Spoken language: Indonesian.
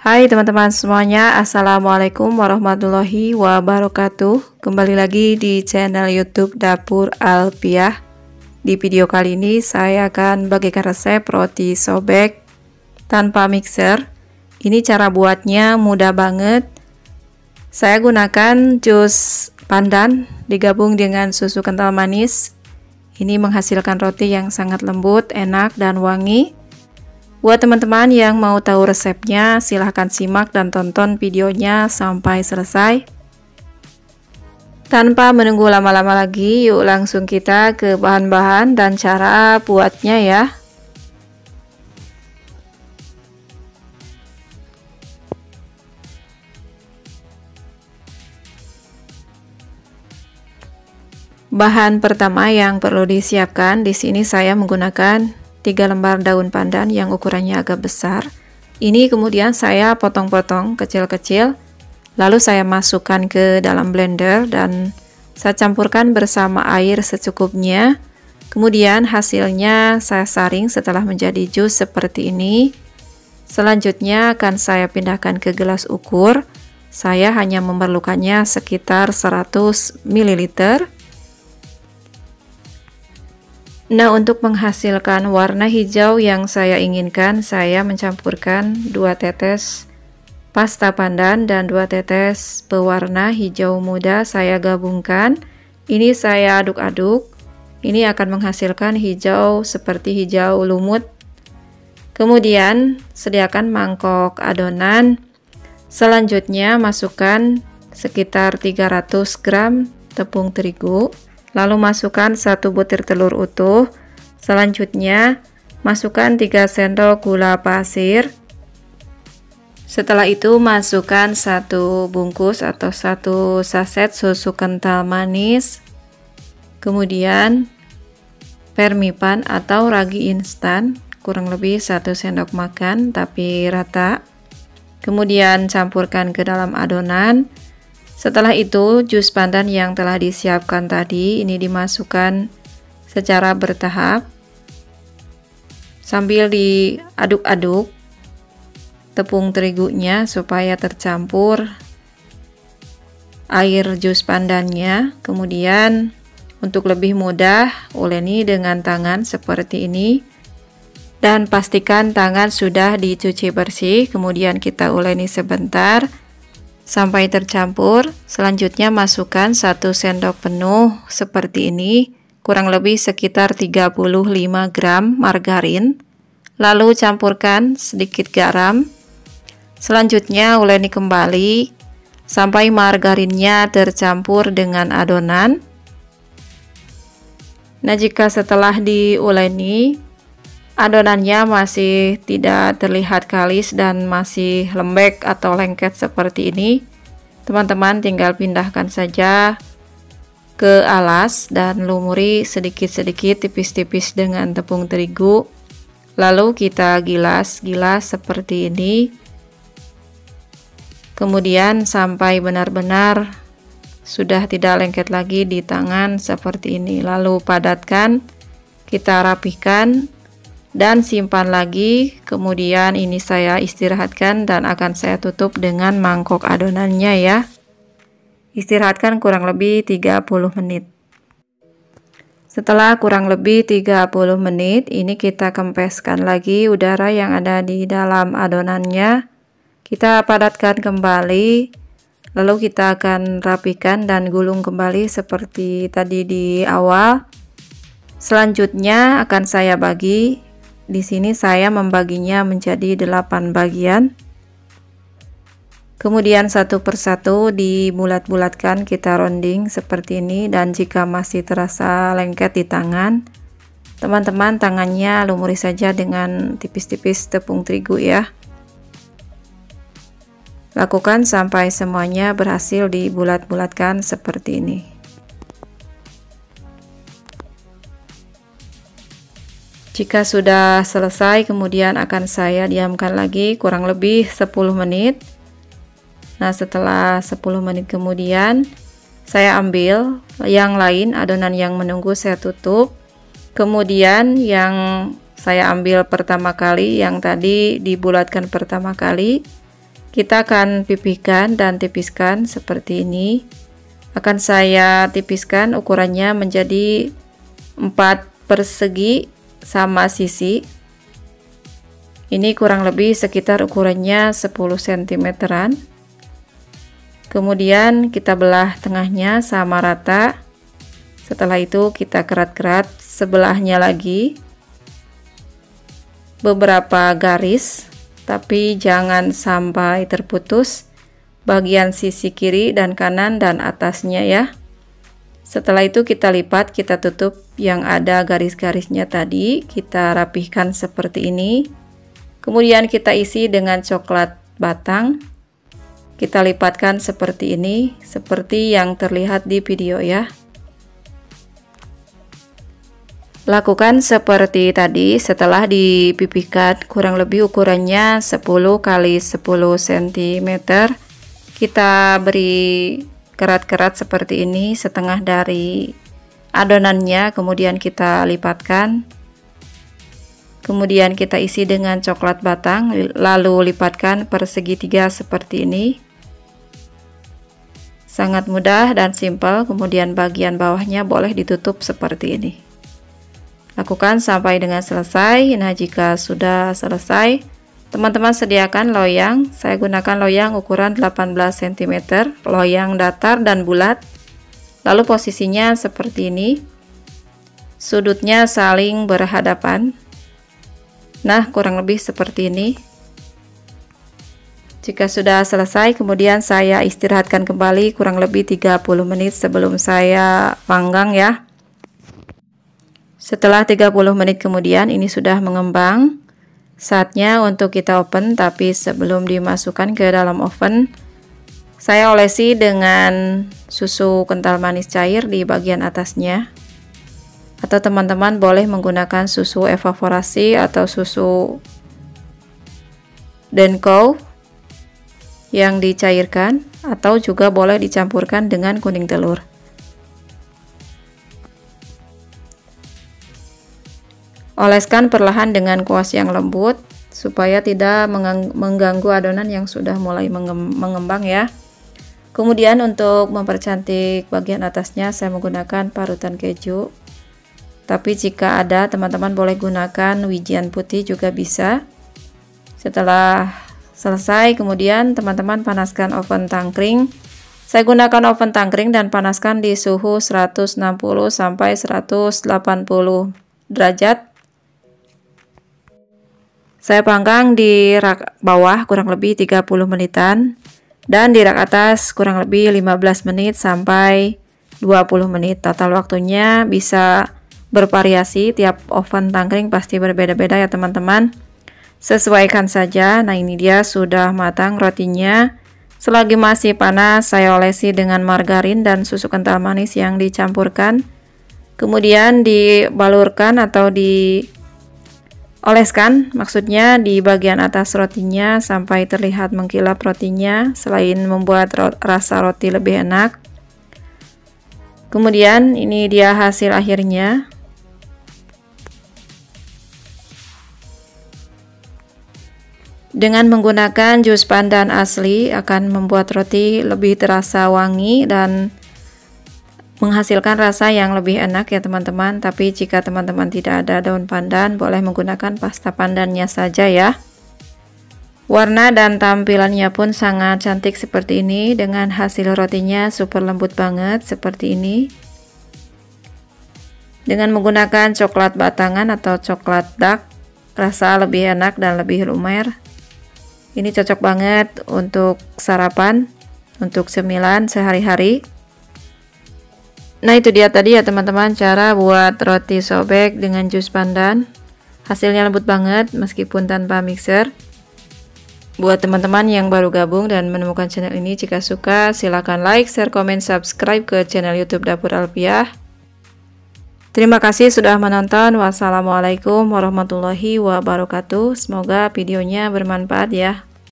Hai teman-teman semuanya, Assalamualaikum warahmatullahi wabarakatuh. Kembali lagi di channel YouTube Dapur Alpiah. Di video kali ini saya akan bagikan resep roti sobek tanpa mixer. Ini cara buatnya mudah banget. Saya gunakan jus pandan digabung dengan susu kental manis. Ini menghasilkan roti yang sangat lembut, enak, dan wangi. Buat teman-teman yang mau tahu resepnya, silahkan simak dan tonton videonya sampai selesai. Tanpa menunggu lama-lama lagi, yuk langsung kita ke bahan-bahan dan cara buatnya ya. Bahan pertama yang perlu disiapkan, di sini saya menggunakan 3 lembar daun pandan yang ukurannya agak besar. Ini kemudian saya potong-potong kecil-kecil, lalu saya masukkan ke dalam blender dan saya campurkan bersama air secukupnya. Kemudian hasilnya saya saring setelah menjadi jus seperti ini. Selanjutnya akan saya pindahkan ke gelas ukur. Saya hanya memerlukannya sekitar 100 ml. Nah, untuk menghasilkan warna hijau yang saya inginkan, saya mencampurkan 2 tetes pasta pandan dan 2 tetes pewarna hijau muda saya gabungkan. Ini saya aduk-aduk. Ini akan menghasilkan hijau seperti hijau lumut. Kemudian sediakan mangkok adonan. Selanjutnya masukkan sekitar 300 gram tepung terigu. Lalu masukkan 1 butir telur utuh. Selanjutnya masukkan 3 sendok gula pasir. Setelah itu masukkan 1 bungkus atau 1 saset susu kental manis. Kemudian permipan atau ragi instan kurang lebih 1 sendok makan tapi rata. Kemudian campurkan ke dalam adonan. Setelah itu, jus pandan yang telah disiapkan tadi ini dimasukkan secara bertahap sambil diaduk-aduk tepung terigunya supaya tercampur air jus pandannya. Kemudian untuk lebih mudah, uleni dengan tangan seperti ini dan pastikan tangan sudah dicuci bersih. Kemudian kita uleni sebentar sampai tercampur. Selanjutnya masukkan 1 sendok penuh seperti ini, kurang lebih sekitar 35 gram margarin. Lalu campurkan sedikit garam. Selanjutnya uleni kembali sampai margarinnya tercampur dengan adonan. Nah, jika setelah diuleni adonannya masih tidak terlihat kalis dan masih lembek atau lengket seperti ini, teman-teman tinggal pindahkan saja ke alas dan lumuri sedikit-sedikit tipis-tipis dengan tepung terigu. Lalu kita gilas-gilas seperti ini. Kemudian sampai benar-benar sudah tidak lengket lagi di tangan seperti ini. Lalu padatkan, kita rapihkan dan simpan lagi. Kemudian ini saya istirahatkan dan akan saya tutup dengan mangkok adonannya ya. Istirahatkan kurang lebih 30 menit. Setelah kurang lebih 30 menit, ini kita kempeskan lagi udara yang ada di dalam adonannya. Kita padatkan kembali, lalu kita akan rapikan dan gulung kembali seperti tadi di awal. Selanjutnya akan saya bagi. Di sini saya membaginya menjadi 8 bagian. Kemudian satu persatu dibulat-bulatkan, kita rounding seperti ini. Dan jika masih terasa lengket di tangan, teman-teman tangannya lumuri saja dengan tipis-tipis tepung terigu ya. Lakukan sampai semuanya berhasil dibulat-bulatkan seperti ini. Jika sudah selesai, kemudian akan saya diamkan lagi kurang lebih 10 menit. Nah, setelah 10 menit kemudian saya ambil yang lain, adonan yang menunggu saya tutup. Kemudian yang saya ambil pertama kali, yang tadi dibulatkan pertama kali, Kita akan pipihkan dan tipiskan seperti ini. Akan saya tipiskan ukurannya menjadi 4 persegi sama sisi. Ini kurang lebih sekitar ukurannya 10 cm-an. Kemudian kita belah tengahnya sama rata. Setelah itu kita kerat-kerat sebelahnya lagi beberapa garis, tapi jangan sampai terputus bagian sisi kiri dan kanan dan atasnya ya. Setelah itu kita lipat, kita tutup yang ada garis-garisnya tadi, kita rapihkan seperti ini. Kemudian kita isi dengan coklat batang. Kita lipatkan seperti ini, seperti yang terlihat di video ya. Lakukan seperti tadi. Setelah dipipihkan kurang lebih ukurannya 10 x 10 cm, kita beri kerat-kerat seperti ini setengah dari adonannya, kemudian kita lipatkan, kemudian kita isi dengan coklat batang, lalu lipatkan persegitiga seperti ini. Sangat mudah dan simpel. Kemudian bagian bawahnya boleh ditutup seperti ini. Lakukan sampai dengan selesai. Nah, jika sudah selesai, teman-teman sediakan loyang. Saya gunakan loyang ukuran 18 cm, loyang datar dan bulat. Lalu posisinya seperti ini. Sudutnya saling berhadapan. Nah, kurang lebih seperti ini. Jika sudah selesai, kemudian saya istirahatkan kembali kurang lebih 30 menit sebelum saya panggang ya. Setelah 30 menit kemudian ini sudah mengembang. Saatnya untuk kita oven, tapi sebelum dimasukkan ke dalam oven, saya olesi dengan susu kental manis cair di bagian atasnya. Atau teman-teman boleh menggunakan susu evaporasi atau susu Denko yang dicairkan, atau juga boleh dicampurkan dengan kuning telur. Oleskan perlahan dengan kuas yang lembut supaya tidak mengganggu adonan yang sudah mulai mengembang ya. Kemudian untuk mempercantik bagian atasnya saya menggunakan parutan keju. Tapi jika ada, teman-teman boleh gunakan wijian putih juga bisa. Setelah selesai, kemudian teman-teman panaskan oven tangkring. Saya gunakan oven tangkring dan panaskan di suhu 160 sampai 180 derajat. Saya panggang di rak bawah kurang lebih 30 menitan dan di rak atas kurang lebih 15 menit sampai 20 menit. Total waktunya bisa bervariasi, tiap oven tangkring pasti berbeda-beda ya teman-teman. Sesuaikan saja. Nah, ini dia sudah matang rotinya. Selagi masih panas, saya olesi dengan margarin dan susu kental manis yang dicampurkan. Kemudian dibalurkan atau oleskan, maksudnya di bagian atas rotinya sampai terlihat mengkilap rotinya, selain membuat rasa roti lebih enak. Kemudian ini dia hasil akhirnya. Dengan menggunakan jus pandan asli akan membuat roti lebih terasa wangi dan menghasilkan rasa yang lebih enak ya teman-teman. Tapi jika teman-teman tidak ada daun pandan, boleh menggunakan pasta pandannya saja ya. Warna dan tampilannya pun sangat cantik seperti ini, dengan hasil rotinya super lembut banget seperti ini. Dengan menggunakan coklat batangan atau coklat dark, rasa lebih enak dan lebih lumer. Ini cocok banget untuk sarapan, untuk cemilan sehari-hari. Nah, itu dia tadi ya teman-teman cara buat roti sobek dengan jus pandan. Hasilnya lembut banget meskipun tanpa mixer. Buat teman-teman yang baru gabung dan menemukan channel ini, jika suka silahkan like, share, komen, subscribe ke channel YouTube Dapur Alfiah. Terima kasih sudah menonton. Wassalamualaikum warahmatullahi wabarakatuh. Semoga videonya bermanfaat ya.